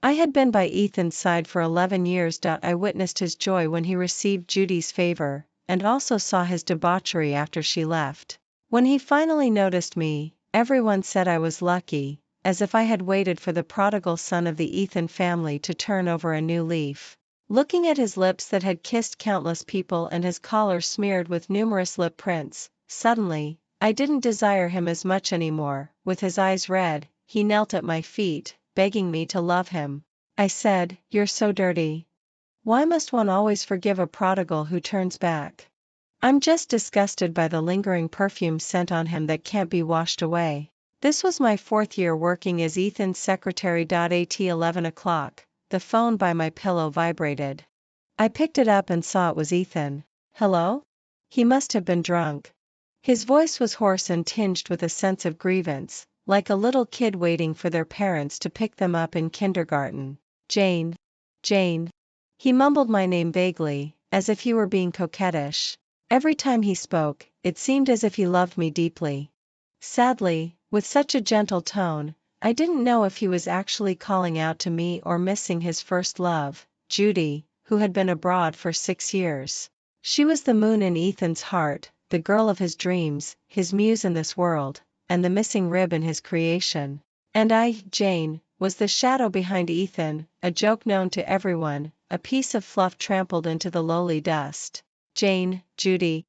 I had been by Ethan's side for 11 years. I witnessed his joy when he received Judy's favor, and also saw his debauchery after she left. When he finally noticed me, everyone said I was lucky, as if I had waited for the prodigal son of the Ethan family to turn over a new leaf. Looking at his lips that had kissed countless people and his collar smeared with numerous lip prints, suddenly, I didn't desire him as much anymore. With his eyes red, he knelt at my feet, begging me to love him. I said, "You're so dirty. Why must one always forgive a prodigal who turns back? I'm just disgusted by the lingering perfume scent on him that can't be washed away." This was my 4th year working as Ethan's secretary. At 11 o'clock, the phone by my pillow vibrated. I picked it up and saw it was Ethan. "Hello?" He must have been drunk. His voice was hoarse and tinged with a sense of grievance, like a little kid waiting for their parents to pick them up in kindergarten. "Jane. Jane." He mumbled my name vaguely, as if he were being coquettish. Every time he spoke, it seemed as if he loved me deeply. Sadly, with such a gentle tone, I didn't know if he was actually calling out to me or missing his first love, Judy, who had been abroad for 6 years. She was the moon in Ethan's heart, the girl of his dreams, his muse in this world, and the missing rib in his creation. And I, Jane, was the shadow behind Ethan, a joke known to everyone, a piece of fluff trampled into the lowly dust. Jane, Judy.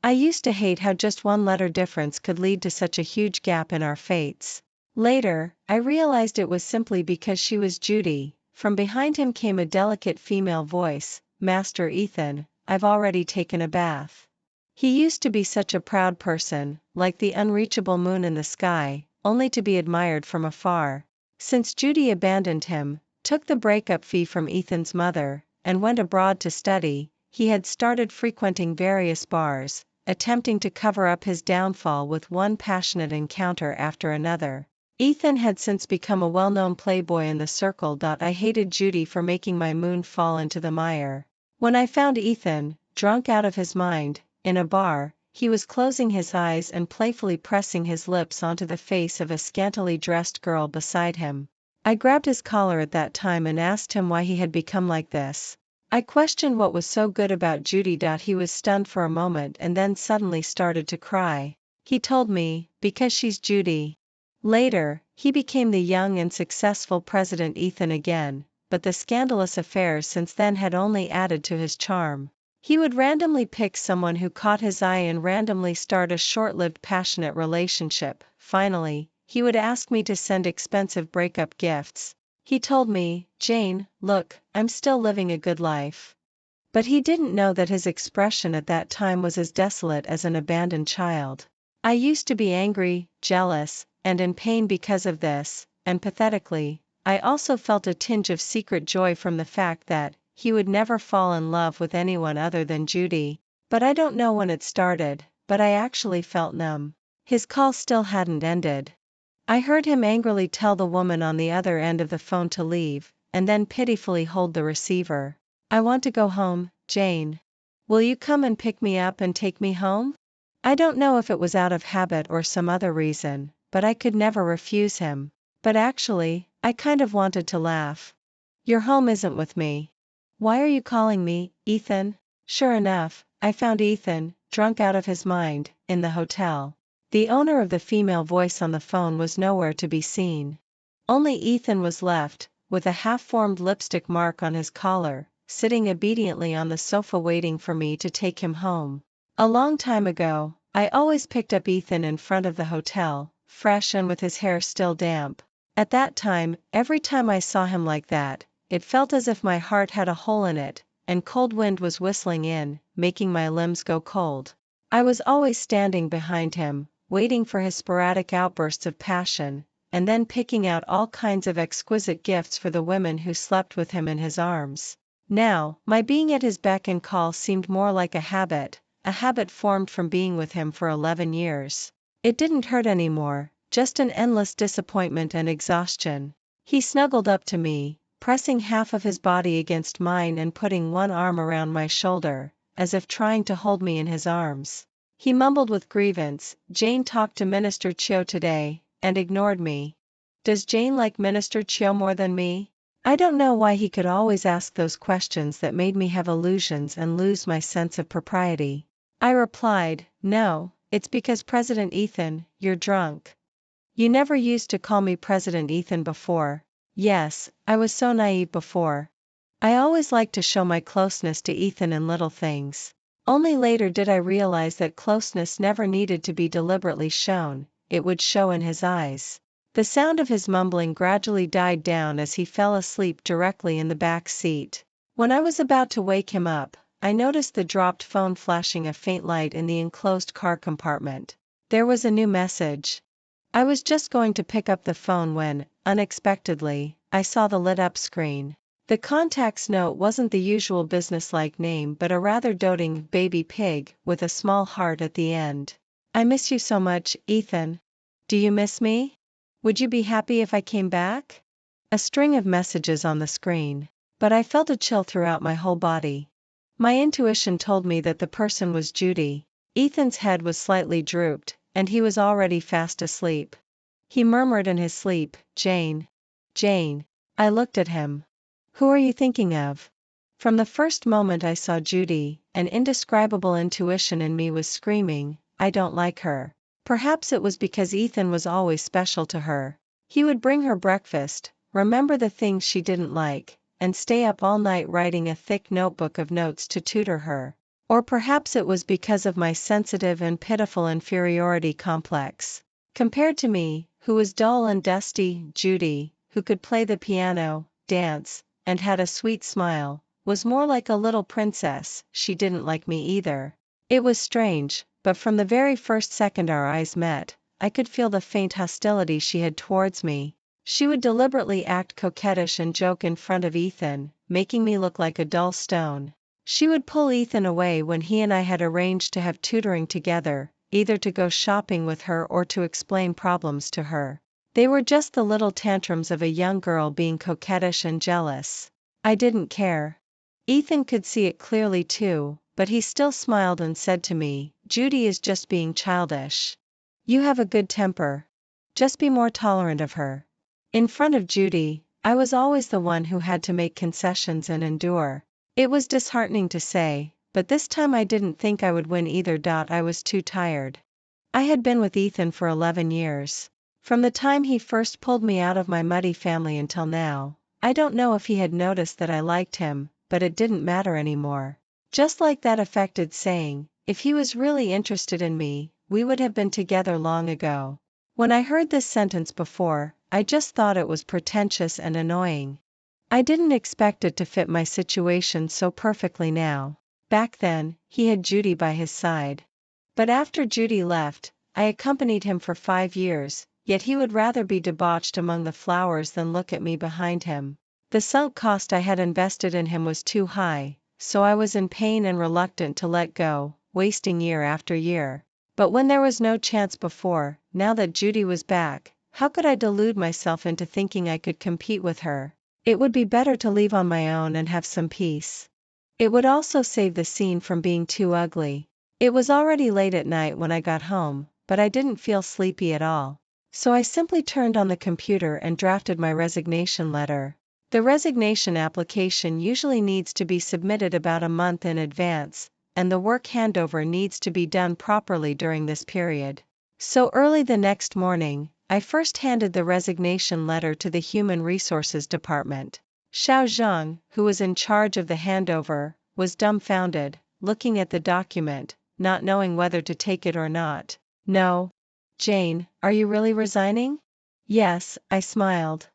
I used to hate how just one letter difference could lead to such a huge gap in our fates. Later, I realized it was simply because she was Judy. From behind him came a delicate female voice, "Master Ethan, I've already taken a bath." He used to be such a proud person, like the unreachable moon in the sky, only to be admired from afar. Since Judy abandoned him, took the breakup fee from Ethan's mother, and went abroad to study, he had started frequenting various bars, attempting to cover up his downfall with one passionate encounter after another. Ethan had since become a well-known playboy in the circle. I hated Judy for making my moon fall into the mire. When I found Ethan, drunk out of his mind, in a bar, he was closing his eyes and playfully pressing his lips onto the face of a scantily dressed girl beside him. I grabbed his collar at that time and asked him why he had become like this. I questioned what was so good about Judy. He was stunned for a moment and then suddenly started to cry. He told me, "Because she's Judy." Later, he became the young and successful President Ethan again, but the scandalous affairs since then had only added to his charm. He would randomly pick someone who caught his eye and randomly start a short-lived passionate relationship. Finally, he would ask me to send expensive breakup gifts. He told me, "Jane, look, I'm still living a good life." But he didn't know that his expression at that time was as desolate as an abandoned child. I used to be angry, jealous, and in pain because of this, and pathetically, I also felt a tinge of secret joy from the fact that he would never fall in love with anyone other than Judy. But I don't know when it started, but I actually felt numb. His call still hadn't ended. I heard him angrily tell the woman on the other end of the phone to leave, and then pitifully hold the receiver. "I want to go home, Jane. Will you come and pick me up and take me home?" I don't know if it was out of habit or some other reason, but I could never refuse him. But actually, I kind of wanted to laugh. "Your home isn't with me. Why are you calling me, Ethan?" Sure enough, I found Ethan, drunk out of his mind, in the hotel. The owner of the female voice on the phone was nowhere to be seen. Only Ethan was left, with a half-formed lipstick mark on his collar, sitting obediently on the sofa waiting for me to take him home. A long time ago, I always picked up Ethan in front of the hotel, fresh and with his hair still damp. At that time, every time I saw him like that, it felt as if my heart had a hole in it, and cold wind was whistling in, making my limbs go cold. I was always standing behind him, waiting for his sporadic outbursts of passion, and then picking out all kinds of exquisite gifts for the women who slept with him in his arms. Now, my being at his beck and call seemed more like a habit formed from being with him for 11 years. It didn't hurt anymore, just an endless disappointment and exhaustion. He snuggled up to me, pressing half of his body against mine and putting one arm around my shoulder, as if trying to hold me in his arms. He mumbled with grievance, "Jane talked to Minister Cho today, and ignored me. Does Jane like Minister Cho more than me?" I don't know why he could always ask those questions that made me have illusions and lose my sense of propriety. I replied, "No, it's because President Ethan, you're drunk. You never used to call me President Ethan before." Yes, I was so naive before. I always liked to show my closeness to Ethan in little things. Only later did I realize that closeness never needed to be deliberately shown, it would show in his eyes. The sound of his mumbling gradually died down as he fell asleep directly in the back seat. When I was about to wake him up, I noticed the dropped phone flashing a faint light in the enclosed car compartment. There was a new message. I was just going to pick up the phone when, unexpectedly, I saw the lit-up screen. The contact's note wasn't the usual businesslike name but a rather doting baby pig with a small heart at the end. "I miss you so much, Ethan. Do you miss me? Would you be happy if I came back?" A string of messages on the screen. But I felt a chill throughout my whole body. My intuition told me that the person was Judy. Ethan's head was slightly drooped, and he was already fast asleep. He murmured in his sleep, "Jane. Jane." I looked at him. "Who are you thinking of?" From the first moment I saw Judy, an indescribable intuition in me was screaming, "I don't like her." Perhaps it was because Ethan was always special to her. He would bring her breakfast, remember the things she didn't like, and stay up all night writing a thick notebook of notes to tutor her. Or perhaps it was because of my sensitive and pitiful inferiority complex. Compared to me, who was dull and dusty, Judy, who could play the piano, dance, and had a sweet smile, was more like a little princess. She didn't like me either. It was strange, but from the very first second our eyes met, I could feel the faint hostility she had towards me. She would deliberately act coquettish and joke in front of Ethan, making me look like a dull stone. She would pull Ethan away when he and I had arranged to have tutoring together, either to go shopping with her or to explain problems to her. They were just the little tantrums of a young girl being coquettish and jealous. I didn't care. Ethan could see it clearly too, but he still smiled and said to me, "Judy is just being childish. You have a good temper. Just be more tolerant of her." In front of Judy, I was always the one who had to make concessions and endure. It was disheartening to say, but this time I didn't think I would win either. I was too tired. I had been with Ethan for 11 years. From the time he first pulled me out of my muddy family until now. I don't know if he had noticed that I liked him, but it didn't matter anymore. Just like that affected saying, if he was really interested in me, we would have been together long ago. When I heard this sentence before, I just thought it was pretentious and annoying. I didn't expect it to fit my situation so perfectly now. Back then, he had Judy by his side. But after Judy left, I accompanied him for 5 years, yet he would rather be debauched among the flowers than look at me behind him. The sunk cost I had invested in him was too high, so I was in pain and reluctant to let go, wasting year after year. But when there was no chance before, now that Judy was back, how could I delude myself into thinking I could compete with her? It would be better to leave on my own and have some peace. It would also save the scene from being too ugly. It was already late at night when I got home, but I didn't feel sleepy at all. So I simply turned on the computer and drafted my resignation letter. The resignation application usually needs to be submitted about a month in advance, and the work handover needs to be done properly during this period. So early the next morning, I first handed the resignation letter to the Human Resources Department. Xiao Zhang, who was in charge of the handover, was dumbfounded, looking at the document, not knowing whether to take it or not. "No. Jane, are you really resigning?" "Yes," I smiled.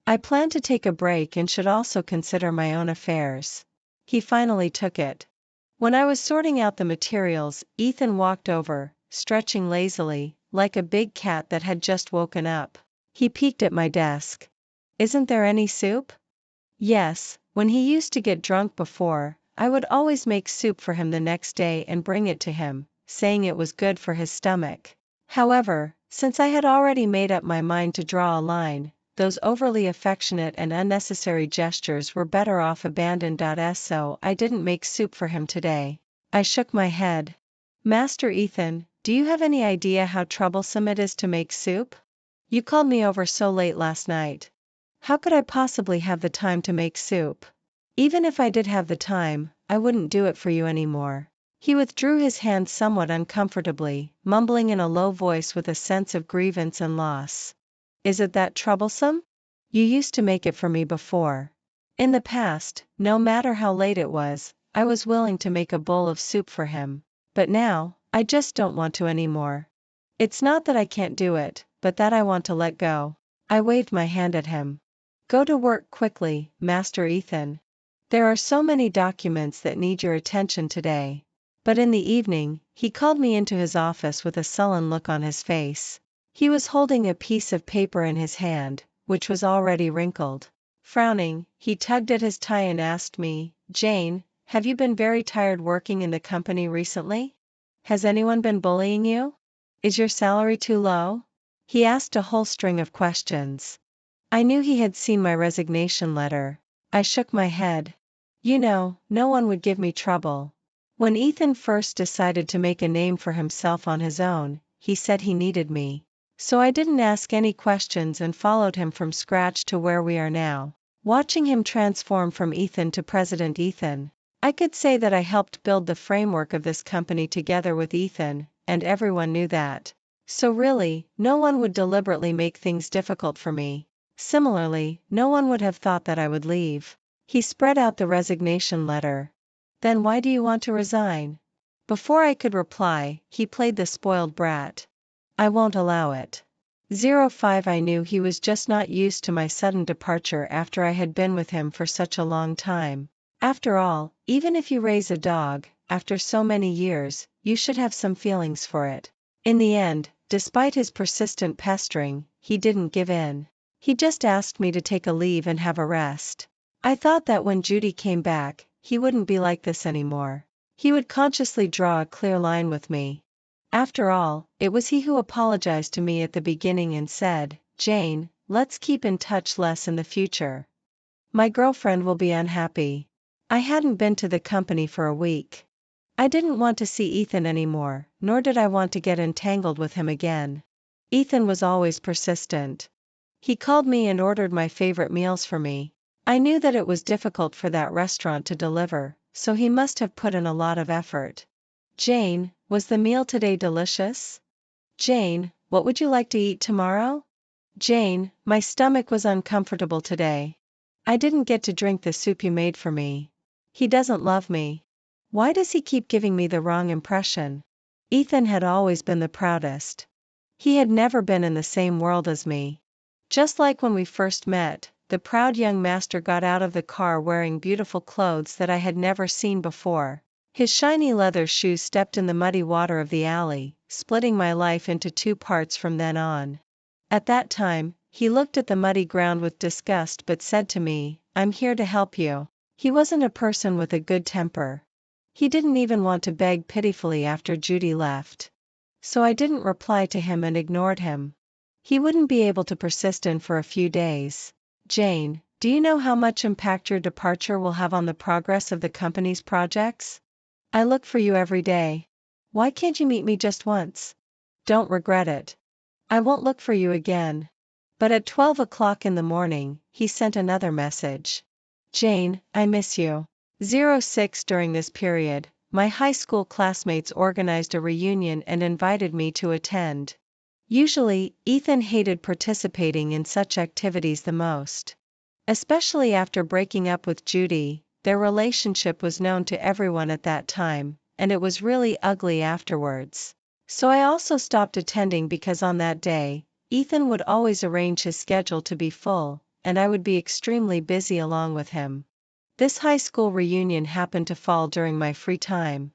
"I plan to take a break and should also consider my own affairs." He finally took it. When I was sorting out the materials, Ethan walked over, stretching lazily, like a big cat that had just woken up. He peeked at my desk. "Isn't there any soup?" Yes, when he used to get drunk before, I would always make soup for him the next day and bring it to him, saying it was good for his stomach. However, since I had already made up my mind to draw a line, those overly affectionate and unnecessary gestures were better off abandoned. So I didn't make soup for him today. I shook my head. "Master Ethan, do you have any idea how troublesome it is to make soup? You called me over so late last night." How could I possibly have the time to make soup? Even if I did have the time, I wouldn't do it for you anymore. He withdrew his hand somewhat uncomfortably, mumbling in a low voice with a sense of grievance and loss. Is it that troublesome? You used to make it for me before. In the past, no matter how late it was, I was willing to make a bowl of soup for him. But now, I just don't want to anymore. It's not that I can't do it, but that I want to let go. I waved my hand at him. Go to work quickly, Master Ethan. There are so many documents that need your attention today. But in the evening, he called me into his office with a sullen look on his face. He was holding a piece of paper in his hand, which was already wrinkled. Frowning, he tugged at his tie and asked me, Jane, have you been very tired working in the company recently? Has anyone been bullying you? Is your salary too low? He asked a whole string of questions. I knew he had seen my resignation letter. I shook my head. You know, no one would give me trouble. When Ethan first decided to make a name for himself on his own, he said he needed me. So I didn't ask any questions and followed him from scratch to where we are now. Watching him transform from Ethan to President Ethan, I could say that I helped build the framework of this company together with Ethan, and everyone knew that. So really, no one would deliberately make things difficult for me. Similarly, no one would have thought that I would leave. He spread out the resignation letter. Then why do you want to resign? Before I could reply, he played the spoiled brat. I won't allow it. 05 I knew he was just not used to my sudden departure after I had been with him for such a long time. After all, even if you raise a dog, after so many years, you should have some feelings for it. In the end, despite his persistent pestering, he didn't give in. He just asked me to take a leave and have a rest. I thought that when Judy came back, he wouldn't be like this anymore. He would consciously draw a clear line with me. After all, it was he who apologized to me at the beginning and said, Jane, let's keep in touch less in the future. My girlfriend will be unhappy. I hadn't been to the company for a week. I didn't want to see Ethan anymore, nor did I want to get entangled with him again. Ethan was always persistent. He called me and ordered my favorite meals for me. I knew that it was difficult for that restaurant to deliver, so he must have put in a lot of effort. Jane, was the meal today delicious? Jane, what would you like to eat tomorrow? Jane, my stomach was uncomfortable today. I didn't get to drink the soup you made for me. He doesn't love me. Why does he keep giving me the wrong impression? Ethan had always been the proudest. He had never been in the same world as me. Just like when we first met, the proud young master got out of the car wearing beautiful clothes that I had never seen before. His shiny leather shoes stepped in the muddy water of the alley, splitting my life into two parts from then on. At that time, he looked at the muddy ground with disgust but said to me, I'm here to help you. He wasn't a person with a good temper. He didn't even want to beg pitifully after Judy left. So I didn't reply to him and ignored him. He wouldn't be able to persist in for a few days. Jane, do you know how much impact your departure will have on the progress of the company's projects? I look for you every day. Why can't you meet me just once? Don't regret it. I won't look for you again. But at 12 o'clock in the morning, he sent another message. Jane, I miss you. 06 During this period, my high school classmates organized a reunion and invited me to attend. Usually, Ethan hated participating in such activities the most. Especially after breaking up with Judy, their relationship was known to everyone at that time, and it was really ugly afterwards. So I also stopped attending because on that day, Ethan would always arrange his schedule to be full, and I would be extremely busy along with him. This high school reunion happened to fall during my free time.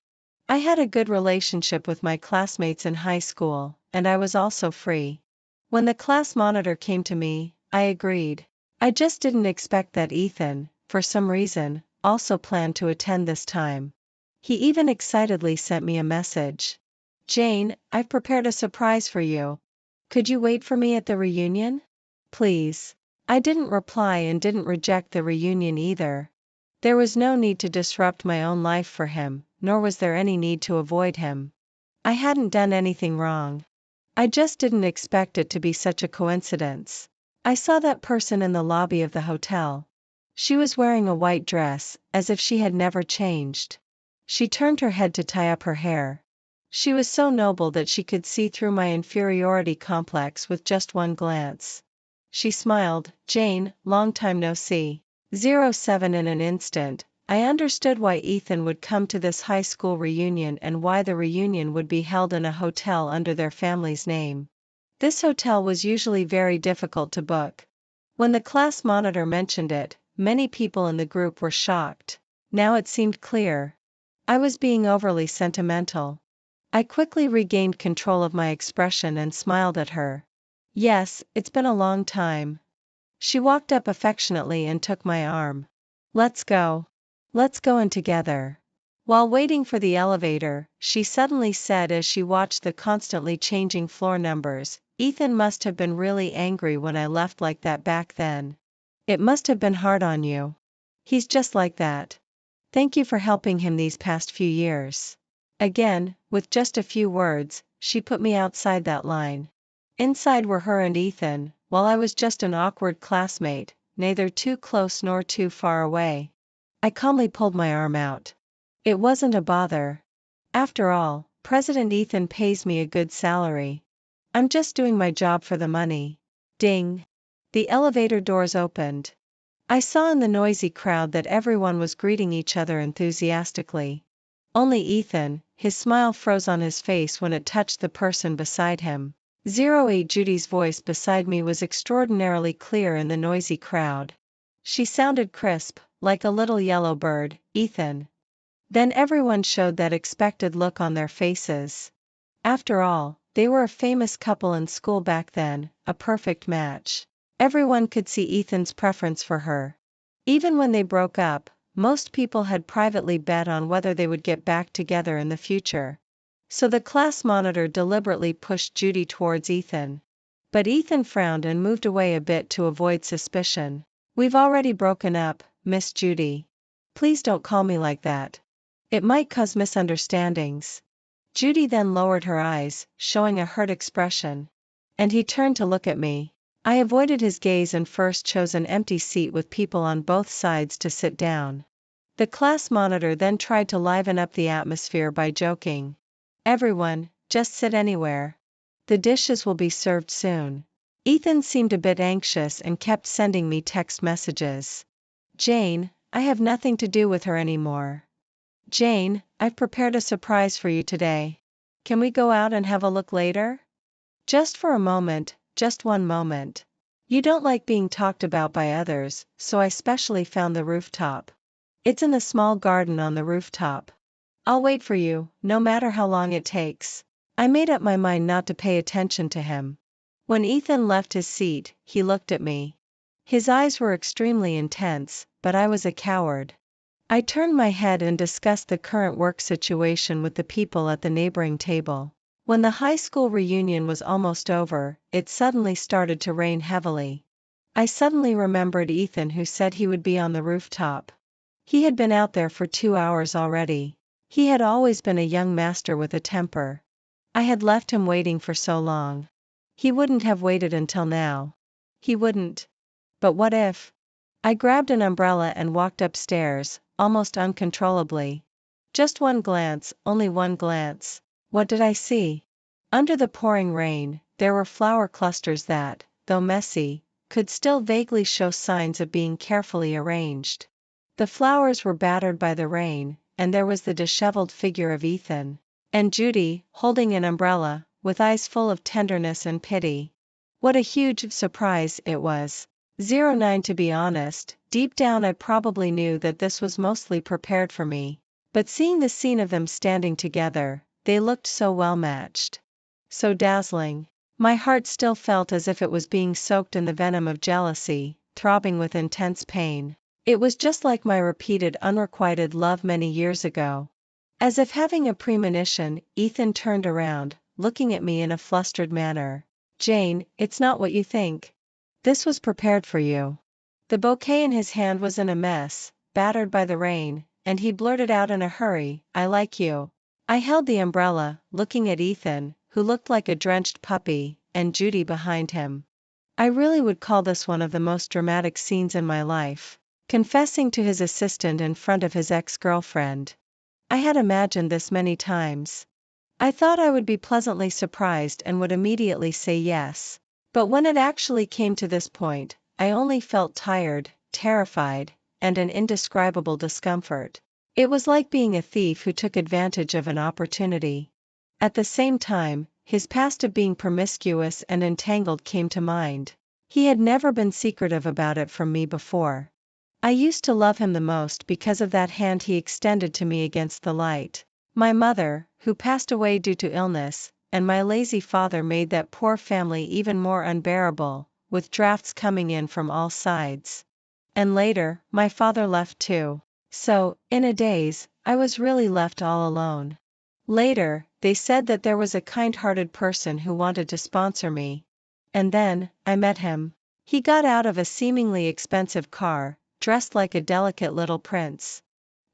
I had a good relationship with my classmates in high school, and I was also free. When the class monitor came to me, I agreed. I just didn't expect that Ethan, for some reason, also planned to attend this time. He even excitedly sent me a message. Jane, I've prepared a surprise for you. Could you wait for me at the reunion? Please. I didn't reply and didn't reject the reunion either. There was no need to disrupt my own life for him, nor was there any need to avoid him. I hadn't done anything wrong. I just didn't expect it to be such a coincidence. I saw that person in the lobby of the hotel. She was wearing a white dress, as if she had never changed. She turned her head to tie up her hair. She was so noble that she could see through my inferiority complex with just one glance. She smiled. "Jane, long time no see." 07 In an instant, I understood why Ethan would come to this high school reunion and why the reunion would be held in a hotel under their family's name. This hotel was usually very difficult to book. When the class monitor mentioned it, many people in the group were shocked. Now it seemed clear. I was being overly sentimental. I quickly regained control of my expression and smiled at her. "Yes, it's been a long time." She walked up affectionately and took my arm. "Let's go. Let's go in together." While waiting for the elevator, she suddenly said as she watched the constantly changing floor numbers, "Ethan must have been really angry when I left like that back then. It must have been hard on you. He's just like that. Thank you for helping him these past few years." Again, with just a few words, she put me outside that line. Inside were her and Ethan, while I was just an awkward classmate, neither too close nor too far away. I calmly pulled my arm out. It wasn't a bother. After all, President Ethan pays me a good salary. I'm just doing my job for the money. Ding! The elevator doors opened. I saw in the noisy crowd that everyone was greeting each other enthusiastically. Only Ethan, his smile froze on his face when it touched the person beside him. 08 Judy's voice beside me was extraordinarily clear in the noisy crowd. She sounded crisp, like a little yellow bird. "Ethan." Then everyone showed that expected look on their faces. After all, they were a famous couple in school back then, a perfect match. Everyone could see Ethan's preference for her. Even when they broke up, most people had privately bet on whether they would get back together in the future. So the class monitor deliberately pushed Judy towards Ethan. But Ethan frowned and moved away a bit to avoid suspicion. "We've already broken up, Miss Judy. Please don't call me like that. It might cause misunderstandings." Judy then lowered her eyes, showing a hurt expression. And he turned to look at me. I avoided his gaze and first chose an empty seat with people on both sides to sit down. The class monitor then tried to liven up the atmosphere by joking. "Everyone, just sit anywhere. The dishes will be served soon." Ethan seemed a bit anxious and kept sending me text messages. "Jane, I have nothing to do with her anymore. Jane, I've prepared a surprise for you today. Can we go out and have a look later? Just for a moment, just one moment. You don't like being talked about by others, so I specially found the rooftop. It's in the small garden on the rooftop. I'll wait for you, no matter how long it takes." I made up my mind not to pay attention to him. When Ethan left his seat, he looked at me. His eyes were extremely intense, but I was a coward. I turned my head and discussed the current work situation with the people at the neighboring table. When the high school reunion was almost over, it suddenly started to rain heavily. I suddenly remembered Ethan who said he would be on the rooftop. He had been out there for 2 hours already. He had always been a young master with a temper. I had left him waiting for so long. He wouldn't have waited until now. He wouldn't. But what if? I grabbed an umbrella and walked upstairs, almost uncontrollably. Just one glance, only one glance. What did I see? Under the pouring rain, there were flower clusters that, though messy, could still vaguely show signs of being carefully arranged. The flowers were battered by the rain, and there was the disheveled figure of Ethan. And Judy, holding an umbrella, with eyes full of tenderness and pity. What a huge surprise it was. 09 To be honest, deep down I probably knew that this was mostly prepared for me. But seeing the scene of them standing together, they looked so well matched. So dazzling. My heart still felt as if it was being soaked in the venom of jealousy, throbbing with intense pain. It was just like my repeated unrequited love many years ago. As if having a premonition, Ethan turned around, looking at me in a flustered manner. "Jane, it's not what you think. This was prepared for you." The bouquet in his hand was in a mess, battered by the rain, and he blurted out in a hurry, "I like you." I held the umbrella, looking at Ethan, who looked like a drenched puppy, and Judy behind him. I really would call this one of the most dramatic scenes in my life. Confessing to his assistant in front of his ex-girlfriend. I had imagined this many times. I thought I would be pleasantly surprised and would immediately say yes. But when it actually came to this point, I only felt tired, terrified, and an indescribable discomfort. It was like being a thief who took advantage of an opportunity. At the same time, his past of being promiscuous and entangled came to mind. He had never been secretive about it from me before. I used to love him the most because of that hand he extended to me against the light. My mother, who passed away due to illness, and my lazy father made that poor family even more unbearable, with drafts coming in from all sides. And later, my father left too. So, in a daze, I was really left all alone. Later, they said that there was a kind-hearted person who wanted to sponsor me. And then, I met him. He got out of a seemingly expensive car, dressed like a delicate little prince.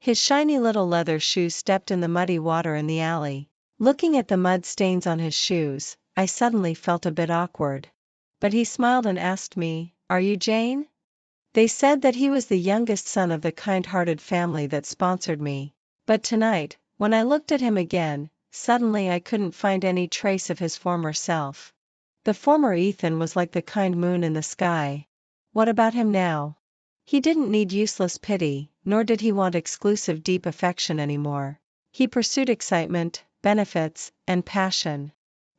His shiny little leather shoes stepped in the muddy water in the alley. Looking at the mud stains on his shoes, I suddenly felt a bit awkward. But he smiled and asked me, "Are you Jane?" They said that he was the youngest son of the kind-hearted family that sponsored me. But tonight, when I looked at him again, suddenly I couldn't find any trace of his former self. The former Ethan was like the kind moon in the sky. What about him now? He didn't need useless pity, nor did he want exclusive deep affection anymore. He pursued excitement, benefits, and passion.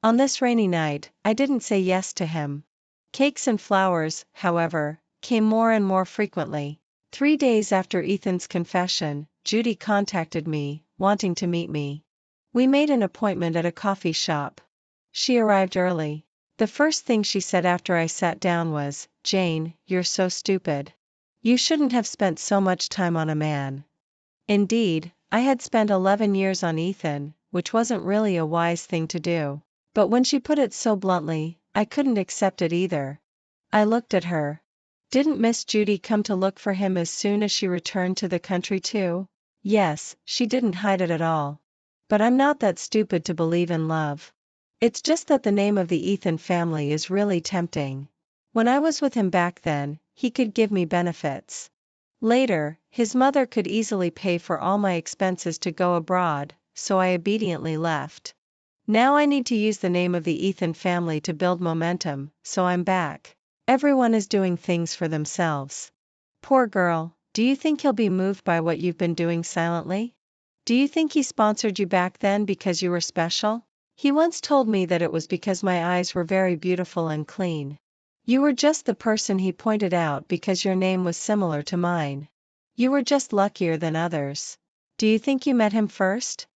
On this rainy night, I didn't say yes to him. Cakes and flowers, however, came more and more frequently. 3 days after Ethan's confession, Judy contacted me, wanting to meet me. We made an appointment at a coffee shop. She arrived early. The first thing she said after I sat down was, "Jane, you're so stupid. You shouldn't have spent so much time on a man." Indeed, I had spent 11 years on Ethan, which wasn't really a wise thing to do. But when she put it so bluntly, I couldn't accept it either. I looked at her. Didn't Miss Judy come to look for him as soon as she returned to the country too? Yes, she didn't hide it at all. But I'm not that stupid to believe in love. It's just that the name of the Ethan family is really tempting. When I was with him back then, he could give me benefits. Later, his mother could easily pay for all my expenses to go abroad, so I obediently left. Now I need to use the name of the Ethan family to build momentum, so I'm back. Everyone is doing things for themselves. Poor girl, do you think he'll be moved by what you've been doing silently? Do you think he sponsored you back then because you were special? He once told me that it was because my eyes were very beautiful and clean. You were just the person he pointed out because your name was similar to mine. You were just luckier than others. Do you think you met him first?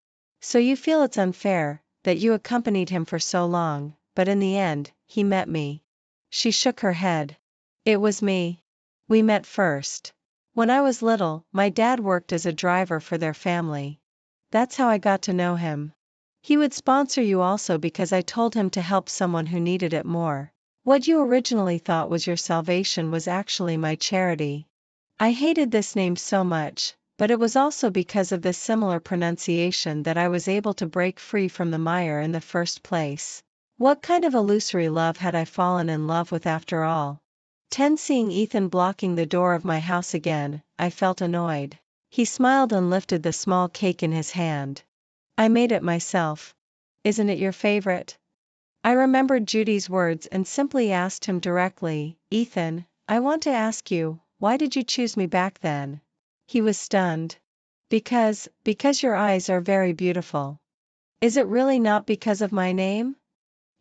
So you feel it's unfair that you accompanied him for so long, but in the end, he met me. She shook her head. It was me. We met first. When I was little, my dad worked as a driver for their family. That's how I got to know him. He would sponsor you also because I told him to help someone who needed it more. What you originally thought was your salvation was actually my charity. I hated this name so much, but it was also because of this similar pronunciation that I was able to break free from the mire in the first place. What kind of illusory love had I fallen in love with after all? Seeing Ethan blocking the door of my house again, I felt annoyed. He smiled and lifted the small cake in his hand. I made it myself. Isn't it your favorite? I remembered Judy's words and simply asked him directly, "Ethan, I want to ask you, why did you choose me back then?" He was stunned. Because your eyes are very beautiful." Is it really not because of my name?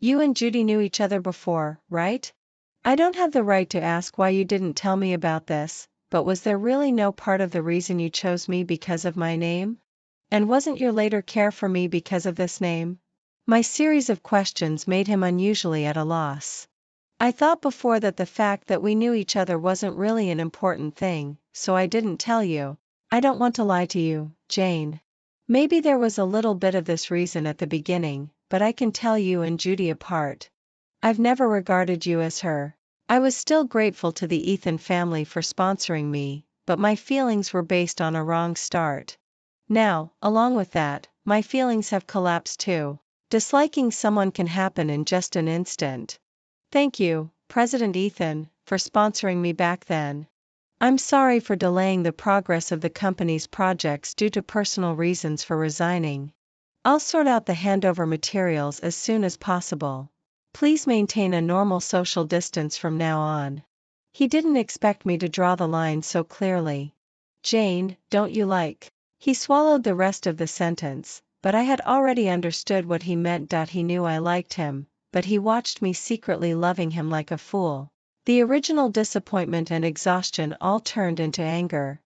You and Judy knew each other before, right? I don't have the right to ask why you didn't tell me about this, but was there really no part of the reason you chose me because of my name? And wasn't your later care for me because of this name? My series of questions made him unusually at a loss. I thought before that the fact that we knew each other wasn't really an important thing, so I didn't tell you. I don't want to lie to you, Jane. Maybe there was a little bit of this reason at the beginning, but I can tell you and Judy apart. I've never regarded you as her. I was still grateful to the Ethan family for sponsoring me, but my feelings were based on a wrong start. Now, along with that, my feelings have collapsed too. Disliking someone can happen in just an instant. Thank you, President Ethan, for sponsoring me back then. I'm sorry for delaying the progress of the company's projects due to personal reasons for resigning. I'll sort out the handover materials as soon as possible. Please maintain a normal social distance from now on. He didn't expect me to draw the line so clearly. Jane, don't you like? He swallowed the rest of the sentence, but I had already understood what he meant. He knew I liked him, but he watched me secretly loving him like a fool. The original disappointment and exhaustion all turned into anger.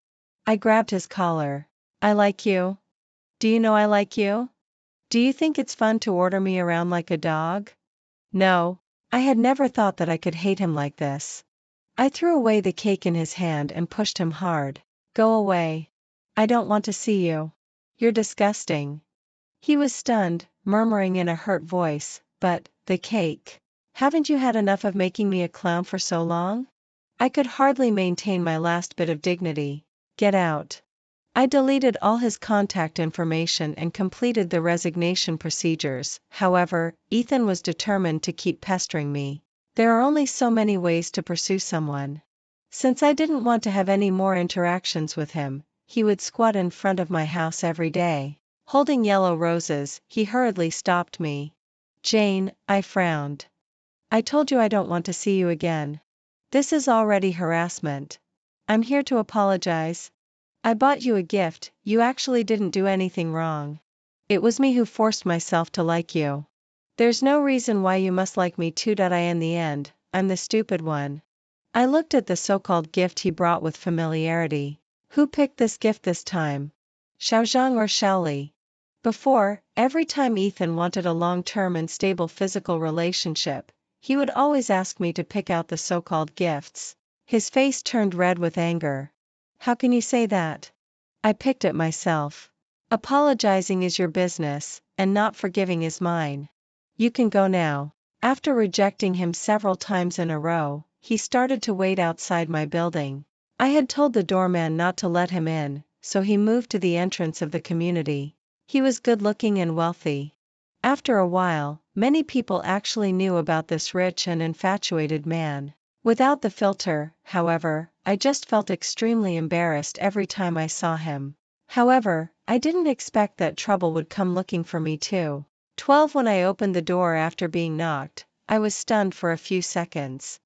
I grabbed his collar. I like you? Do you know I like you? Do you think it's fun to order me around like a dog? No. I had never thought that I could hate him like this. I threw away the cake in his hand and pushed him hard. Go away. I don't want to see you. You're disgusting. He was stunned, murmuring in a hurt voice, but, the cake. Haven't you had enough of making me a clown for so long? I could hardly maintain my last bit of dignity. Get out. I deleted all his contact information and completed the resignation procedures. However, Ethan was determined to keep pestering me. There are only so many ways to pursue someone. Since I didn't want to have any more interactions with him, he would squat in front of my house every day. Holding yellow roses, he hurriedly stopped me. Jane, I frowned. I told you I don't want to see you again. This is already harassment. I'm here to apologize. I bought you a gift, you actually didn't do anything wrong. It was me who forced myself to like you. There's no reason why you must like me too. In the end, I'm the stupid one. I looked at the so-called gift he brought with familiarity. Who picked this gift this time? Xiaozhang or Shaoli? Before, every time Ethan wanted a long-term and stable physical relationship, he would always ask me to pick out the so-called gifts. His face turned red with anger. How can you say that? I picked it myself. Apologizing is your business, and not forgiving is mine. You can go now. After rejecting him several times in a row, he started to wait outside my building. I had told the doorman not to let him in, so he moved to the entrance of the community. He was good-looking and wealthy. After a while, many people actually knew about this rich and infatuated man. Without the filter, however, I just felt extremely embarrassed every time I saw him. However, I didn't expect that trouble would come looking for me too. 12 When I opened the door after being knocked, I was stunned for a few seconds.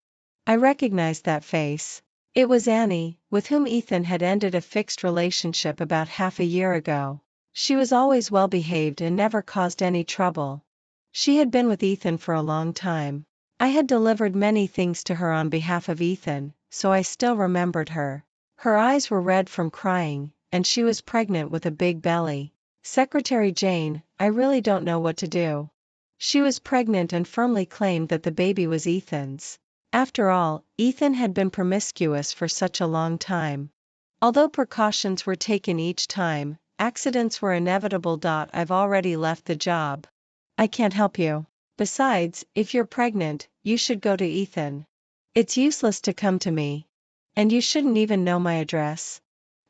I recognized that face. It was Annie, with whom Ethan had ended a fixed relationship about half a year ago. She was always well-behaved and never caused any trouble. She had been with Ethan for a long time. I had delivered many things to her on behalf of Ethan, so I still remembered her. Her eyes were red from crying, and she was pregnant with a big belly. Secretary Jane, I really don't know what to do. She was pregnant and firmly claimed that the baby was Ethan's. After all, Ethan had been promiscuous for such a long time. Although precautions were taken each time, accidents were inevitable. I've already left the job. I can't help you. Besides, if you're pregnant, you should go to Ethan. It's useless to come to me. And you shouldn't even know my address.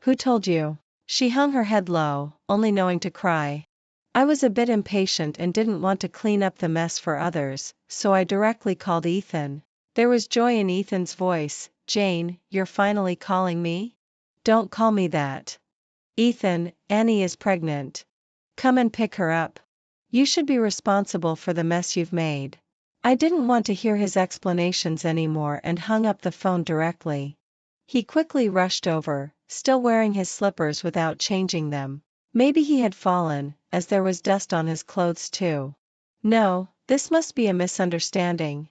Who told you? She hung her head low, only knowing to cry. I was a bit impatient and didn't want to clean up the mess for others, so I directly called Ethan. There was joy in Ethan's voice. Jane, you're finally calling me? Don't call me that. Ethan, Annie is pregnant. Come and pick her up. You should be responsible for the mess you've made. I didn't want to hear his explanations anymore and hung up the phone directly. He quickly rushed over, still wearing his slippers without changing them. Maybe he had fallen, as there was dust on his clothes too. No, this must be a misunderstanding.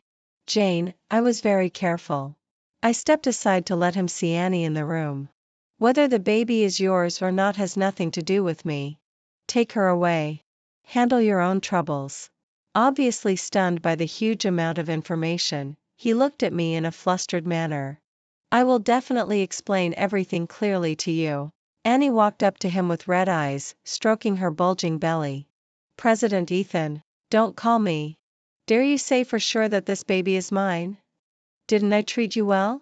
Jane, I was very careful. I stepped aside to let him see Annie in the room. Whether the baby is yours or not has nothing to do with me. Take her away. Handle your own troubles. Obviously stunned by the huge amount of information, he looked at me in a flustered manner. I will definitely explain everything clearly to you. Annie walked up to him with red eyes, stroking her bulging belly. President Ethan, don't call me. Dare you say for sure that this baby is mine? Didn't I treat you well?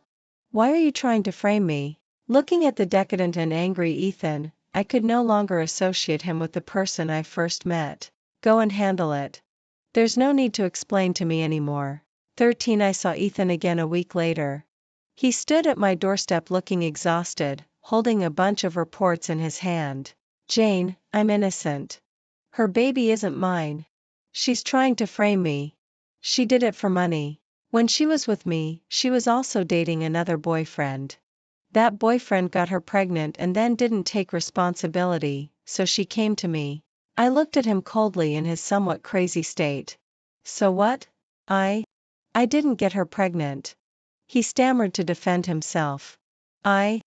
Why are you trying to frame me? Looking at the decadent and angry Ethan, I could no longer associate him with the person I first met. Go and handle it. There's no need to explain to me anymore. 13 I saw Ethan again a week later. He stood at my doorstep looking exhausted, holding a bunch of reports in his hand. Jane, I'm innocent. Her baby isn't mine. She's trying to frame me. She did it for money. When she was with me, she was also dating another boyfriend. That boyfriend got her pregnant and then didn't take responsibility, so she came to me. I looked at him coldly in his somewhat crazy state. So what? I didn't get her pregnant. He stammered to defend himself. I'm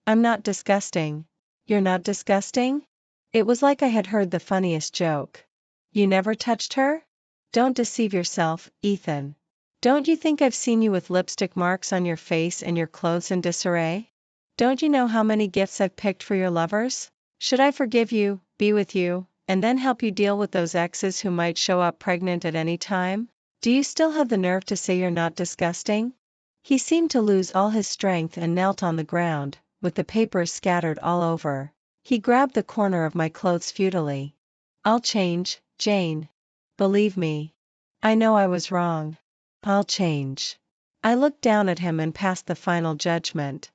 not disgusting. You're not disgusting? It was like I had heard the funniest joke. You never touched her? Don't deceive yourself, Ethan. Don't you think I've seen you with lipstick marks on your face and your clothes in disarray? Don't you know how many gifts I've picked for your lovers? Should I forgive you, be with you, and then help you deal with those exes who might show up pregnant at any time? Do you still have the nerve to say you're not disgusting? He seemed to lose all his strength and knelt on the ground, with the papers scattered all over. He grabbed the corner of my clothes futilely. I'll change, Jane. Believe me. I know I was wrong. I'll change. I looked down at him and passed the final judgment.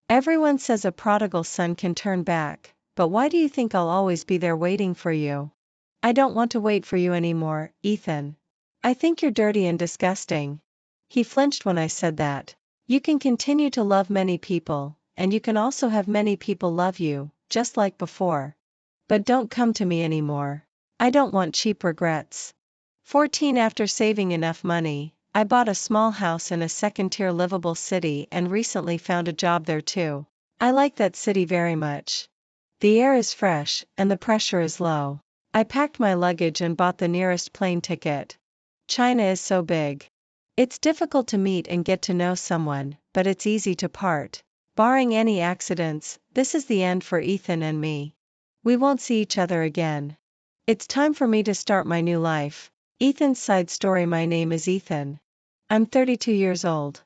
Everyone says a prodigal son can turn back, but why do you think I'll always be there waiting for you? I don't want to wait for you anymore, Ethan. I think you're dirty and disgusting. He flinched when I said that. You can continue to love many people, and you can also have many people love you, just like before. But don't come to me anymore. I don't want cheap regrets. 14 After saving enough money, I bought a small house in a second-tier livable city and recently found a job there too. I like that city very much. The air is fresh, and the pressure is low. I packed my luggage and bought the nearest plane ticket. China is so big. It's difficult to meet and get to know someone, but it's easy to part. Barring any accidents, this is the end for Ethan and me. We won't see each other again. It's time for me to start my new life. Ethan's side story. My name is Ethan. I'm 32 years old.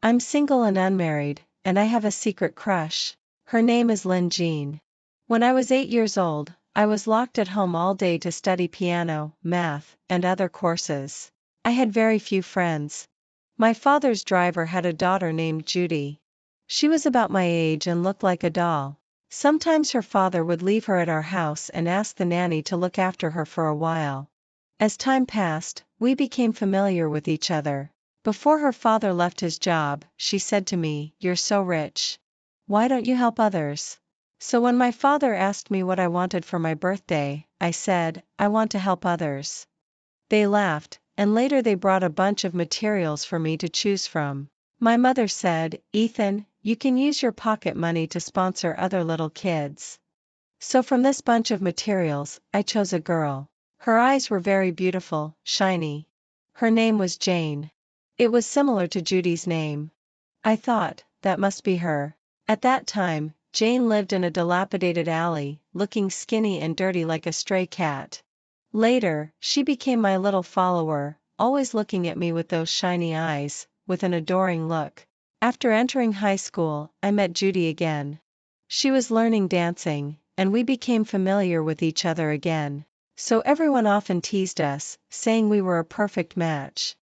I'm single and unmarried, and I have a secret crush. Her name is Lynn Jean. When I was 8 years old, I was locked at home all day to study piano, math, and other courses. I had very few friends. My father's driver had a daughter named Judy. She was about my age and looked like a doll. Sometimes her father would leave her at our house and ask the nanny to look after her for a while. As time passed, we became familiar with each other. Before her father left his job, she said to me, "You're so rich. Why don't you help others?" So when my father asked me what I wanted for my birthday, I said, "I want to help others." They laughed, and later they brought a bunch of materials for me to choose from. My mother said, "Ethan, you can use your pocket money to sponsor other little kids." So from this bunch of materials, I chose a girl. Her eyes were very beautiful, shiny. Her name was Jane. It was similar to Judy's name. I thought, that must be her. At that time, Jane lived in a dilapidated alley, looking skinny and dirty like a stray cat. Later, she became my little follower, always looking at me with those shiny eyes, with an adoring look. After entering high school, I met Judy again. She was learning dancing, and we became familiar with each other again. So everyone often teased us, saying we were a perfect match.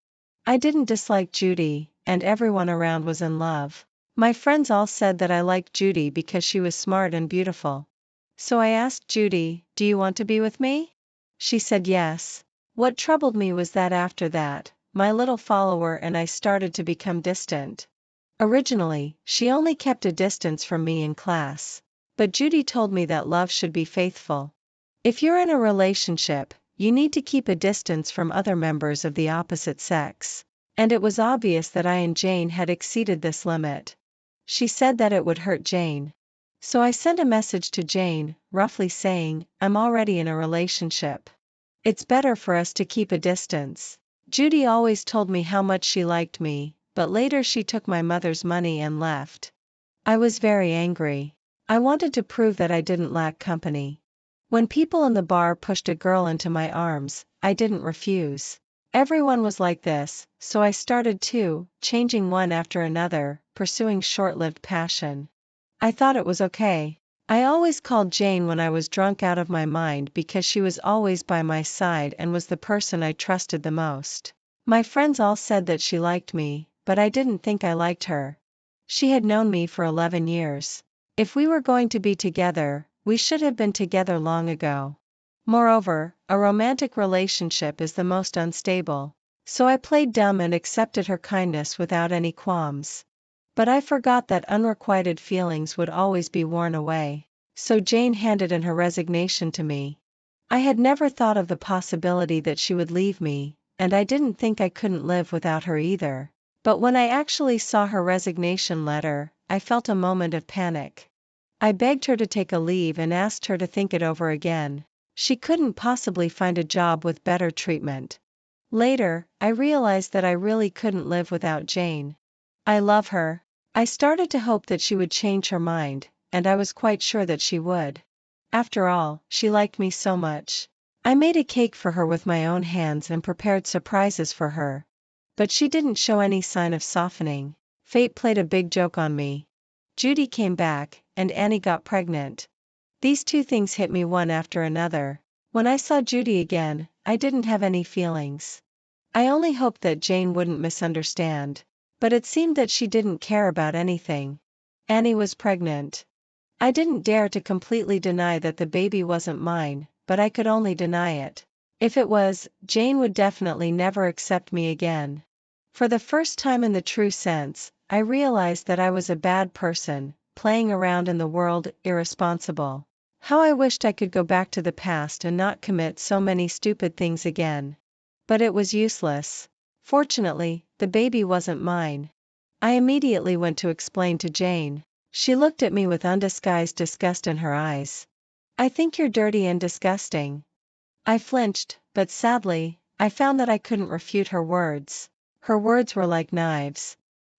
I didn't dislike Judy, and everyone around was in love. My friends all said that I liked Judy because she was smart and beautiful. So I asked Judy, "Do you want to be with me?" She said yes. What troubled me was that after that, my little follower and I started to become distant. Originally, she only kept a distance from me in class. But Judy told me that love should be faithful. If you're in a relationship, you need to keep a distance from other members of the opposite sex. And it was obvious that I and Jane had exceeded this limit. She said that it would hurt Jane. So I sent a message to Jane, roughly saying, "I'm already in a relationship. It's better for us to keep a distance." Judy always told me how much she liked me, but later she took my mother's money and left. I was very angry. I wanted to prove that I didn't lack company. When people in the bar pushed a girl into my arms, I didn't refuse. Everyone was like this, so I started too, changing one after another, pursuing short-lived passion. I thought it was okay. I always called Jane when I was drunk out of my mind because she was always by my side and was the person I trusted the most. My friends all said that she liked me, but I didn't think I liked her. She had known me for 11 years. If we were going to be together, we should have been together long ago. Moreover, a romantic relationship is the most unstable. So I played dumb and accepted her kindness without any qualms. But I forgot that unrequited feelings would always be worn away. So Jane handed in her resignation to me. I had never thought of the possibility that she would leave me, and I didn't think I couldn't live without her either. But when I actually saw her resignation letter, I felt a moment of panic. I begged her to take a leave and asked her to think it over again. She couldn't possibly find a job with better treatment. Later, I realized that I really couldn't live without Jane. I love her. I started to hope that she would change her mind, and I was quite sure that she would. After all, she liked me so much. I made a cake for her with my own hands and prepared surprises for her. But she didn't show any sign of softening. Fate played a big joke on me. Judy came back, and Annie got pregnant. These two things hit me one after another. When I saw Judy again, I didn't have any feelings. I only hoped that Jane wouldn't misunderstand. But it seemed that she didn't care about anything. Annie was pregnant. I didn't dare to completely deny that the baby wasn't mine, but I could only deny it. If it was, Jane would definitely never accept me again. For the first time in the true sense, I realized that I was a bad person, playing around in the world, irresponsible. How I wished I could go back to the past and not commit so many stupid things again. But it was useless. Fortunately, the baby wasn't mine. I immediately went to explain to Jane. She looked at me with undisguised disgust in her eyes. "I think you're dirty and disgusting." I flinched, but sadly, I found that I couldn't refute her words. Her words were like knives.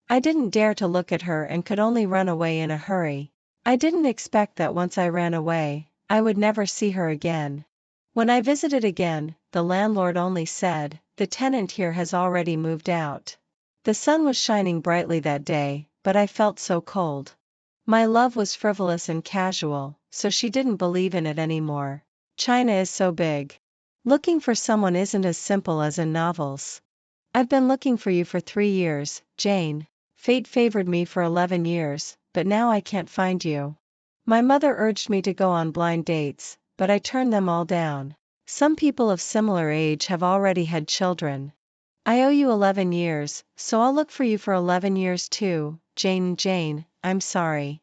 I didn't dare to look at her and could only run away in a hurry. I didn't expect that once I ran away, I would never see her again. When I visited again, the landlord only said, "The tenant here has already moved out." The sun was shining brightly that day, but I felt so cold. My love was frivolous and casual, so she didn't believe in it anymore. China is so big. Looking for someone isn't as simple as in novels. I've been looking for you for 3 years, Jane. Fate favored me for 11 years, but now I can't find you. My mother urged me to go on blind dates, but I turned them all down. Some people of similar age have already had children. I owe you 11 years, so I'll look for you for 11 years too, Jane. I'm sorry.